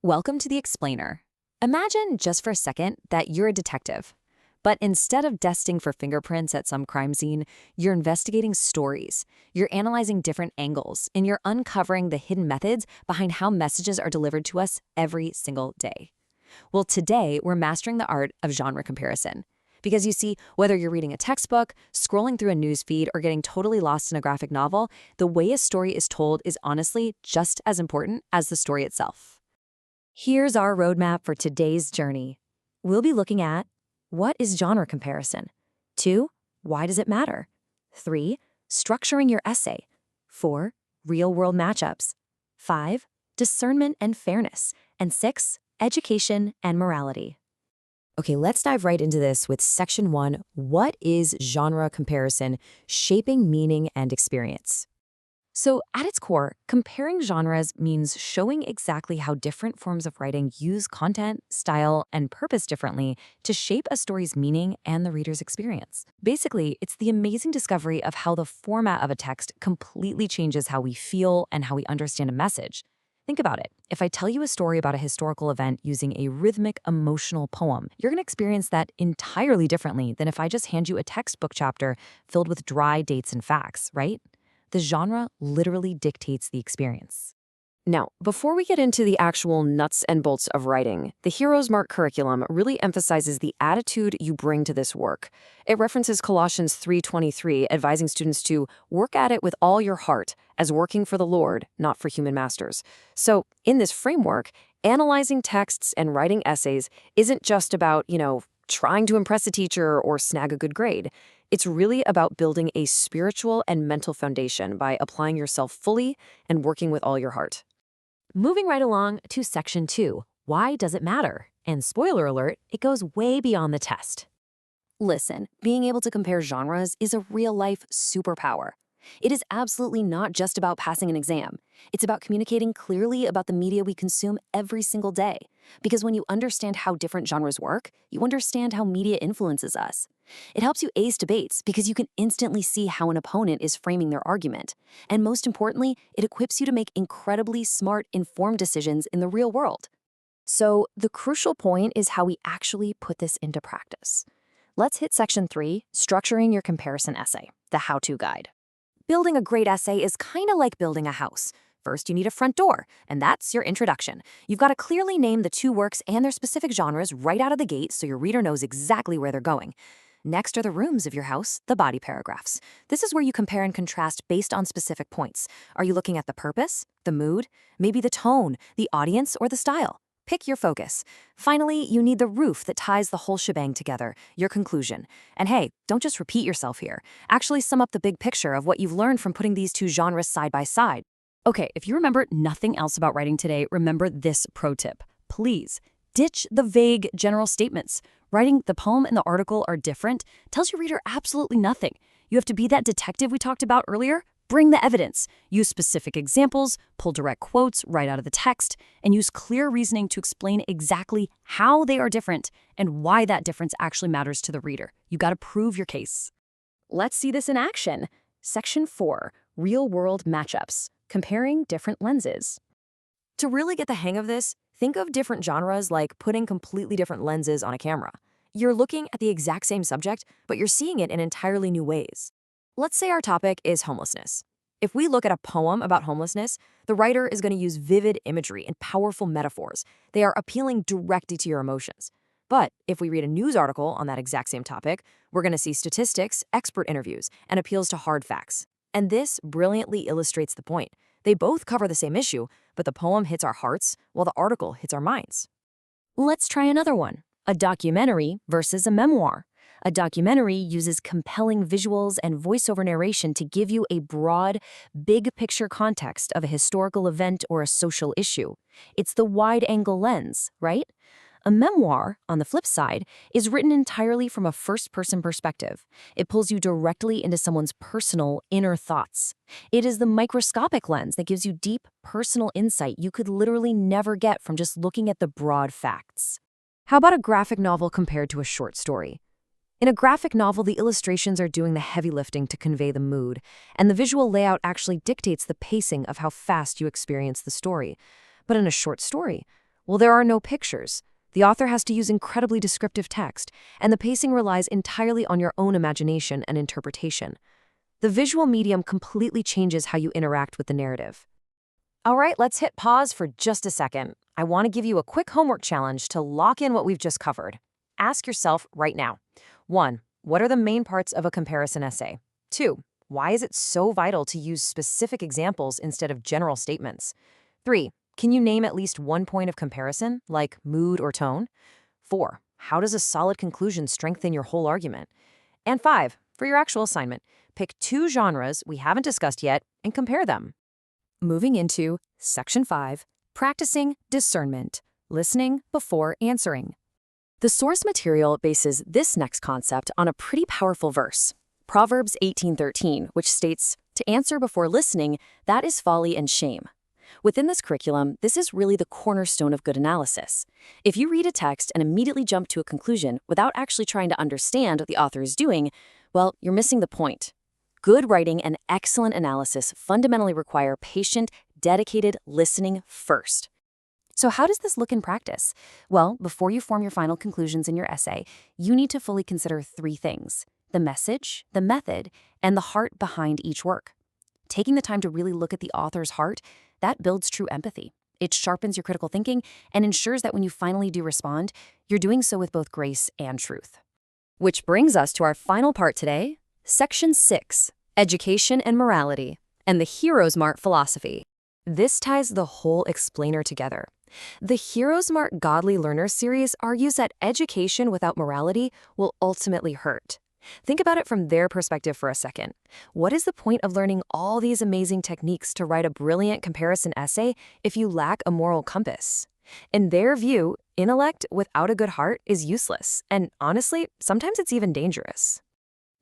Welcome to the Explainer. Imagine just for a second that you're a detective. But instead of testing for fingerprints at some crime scene, you're investigating stories. You're analyzing different angles, and you're uncovering the hidden methods behind how messages are delivered to us every single day. Well, today, we're mastering the art of genre comparison. Because you see, whether you're reading a textbook, scrolling through a newsfeed, or getting totally lost in a graphic novel, the way a story is told is honestly just as important as the story itself. Here's our roadmap for today's journey. We'll be looking at: what is genre comparison? 2. Why does it matter? 3. Structuring your essay. 4. Real-world matchups. 5. Discernment and fairness. And 6. Education and morality. Okay, let's dive right into this with Section 1, what is genre comparison, shaping meaning and experience? So at its core, comparing genres means showing exactly how different forms of writing use content, style, and purpose differently to shape a story's meaning and the reader's experience. Basically, it's the amazing discovery of how the format of a text completely changes how we feel and how we understand a message. Think about it. If I tell you a story about a historical event using a rhythmic, emotional poem, you're going to experience that entirely differently than if I just hand you a textbook chapter filled with dry dates and facts, right? The genre literally dictates the experience. Now, before we get into the actual nuts and bolts of writing, the HeroesMart curriculum really emphasizes the attitude you bring to this work. It references Colossians 3:23, advising students to work at it with all your heart, as working for the Lord, not for human masters. So, in this framework, analyzing texts and writing essays isn't just about, trying to impress a teacher or snag a good grade. It's really about building a spiritual and mental foundation by applying yourself fully and working with all your heart. Moving right along to Section 2, why does it matter? And spoiler alert, it goes way beyond the test. Listen, being able to compare genres is a real-life superpower. It is absolutely not just about passing an exam. It's about communicating clearly about the media we consume every single day. Because when you understand how different genres work, you understand how media influences us. It helps you ace debates because you can instantly see how an opponent is framing their argument. And most importantly, it equips you to make incredibly smart, informed decisions in the real world. So the crucial point is how we actually put this into practice. Let's hit Section 3, structuring your comparison essay, the how-to guide. Building a great essay is kind of like building a house. First, you need a front door, and that's your introduction. You've got to clearly name the two works and their specific genres right out of the gate so your reader knows exactly where they're going. Next are the rooms of your house, the body paragraphs. This is where you compare and contrast based on specific points. Are you looking at the purpose, the mood, maybe the tone, the audience, or the style? Pick your focus. Finally, you need the roof that ties the whole shebang together, your conclusion. And hey, don't just repeat yourself here. Actually sum up the big picture of what you've learned from putting these two genres side by side. Okay, if you remember nothing else about writing today, remember this pro tip. Please, ditch the vague general statements. Writing the poem and the article are different tells your reader absolutely nothing. You have to be that detective we talked about earlier. Bring the evidence. Use specific examples, pull direct quotes right out of the text, and use clear reasoning to explain exactly how they are different and why that difference actually matters to the reader. You got to prove your case. Let's see this in action. Section 4, real-world matchups, comparing different lenses. To really get the hang of this, think of different genres like putting completely different lenses on a camera. You're looking at the exact same subject, but you're seeing it in entirely new ways. Let's say our topic is homelessness. If we look at a poem about homelessness, the writer is going to use vivid imagery and powerful metaphors. They are appealing directly to your emotions. But if we read a news article on that exact same topic, we're going to see statistics, expert interviews, and appeals to hard facts. And this brilliantly illustrates the point. They both cover the same issue, but the poem hits our hearts while the article hits our minds. Let's try another one, a documentary versus a memoir. A documentary uses compelling visuals and voiceover narration to give you a broad, big-picture context of a historical event or a social issue. It's the wide-angle lens, right? A memoir, on the flip side, is written entirely from a first-person perspective. It pulls you directly into someone's personal, inner thoughts. It is the microscopic lens that gives you deep, personal insight you could literally never get from just looking at the broad facts. How about a graphic novel compared to a short story? In a graphic novel, the illustrations are doing the heavy lifting to convey the mood, and the visual layout actually dictates the pacing of how fast you experience the story. But in a short story, Well, there are no pictures. The author has to use incredibly descriptive text, and the pacing relies entirely on your own imagination and interpretation. The visual medium completely changes how you interact with the narrative. All right, let's hit pause for just a second. I want to give you a quick homework challenge to lock in what we've just covered. Ask yourself right now. 1. What are the main parts of a comparison essay? 2. Why is it so vital to use specific examples instead of general statements? 3. Can you name at least one point of comparison, like mood or tone? 4. How does a solid conclusion strengthen your whole argument? And 5. For your actual assignment, pick 2 genres we haven't discussed yet and compare them. Moving into Section 5, Practicing Discernment, Listening Before Answering. The source material bases this next concept on a pretty powerful verse, Proverbs 18:13, which states, "To answer before listening, that is folly and shame." Within this curriculum, this is really the cornerstone of good analysis. If you read a text and immediately jump to a conclusion without actually trying to understand what the author is doing, well, you're missing the point. Good writing and excellent analysis fundamentally require patient, dedicated listening first. So how does this look in practice? Well, before you form your final conclusions in your essay, you need to fully consider 3 things: the message, the method, and the heart behind each work. Taking the time to really look at the author's heart, that builds true empathy. It sharpens your critical thinking and ensures that when you finally do respond, you're doing so with both grace and truth. Which brings us to our final part today, Section 6, Education and Morality, and the HeroesMart philosophy. This ties the whole explainer together. The HeroesMart Godly Learner series argues that education without morality will ultimately hurt. Think about it from their perspective for a second. What is the point of learning all these amazing techniques to write a brilliant comparison essay if you lack a moral compass? In their view, intellect without a good heart is useless, and honestly, sometimes it's even dangerous.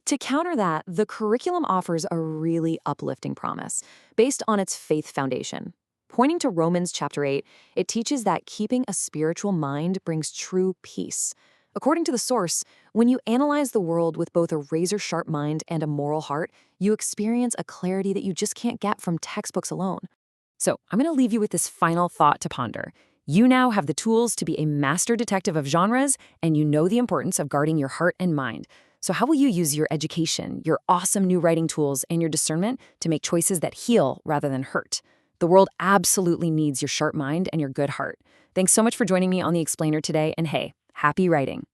To counter that, the curriculum offers a really uplifting promise based on its faith foundation. Pointing to Romans chapter 8, it teaches that keeping a spiritual mind brings true peace. According to the source, when you analyze the world with both a razor-sharp mind and a moral heart, you experience a clarity that you just can't get from textbooks alone. So I'm going to leave you with this final thought to ponder. You now have the tools to be a master detective of genres, and you know the importance of guarding your heart and mind. So how will you use your education, your awesome new writing tools, and your discernment to make choices that heal rather than hurt? The world absolutely needs your sharp mind and your good heart. Thanks so much for joining me on The Explainer today, and hey, happy writing.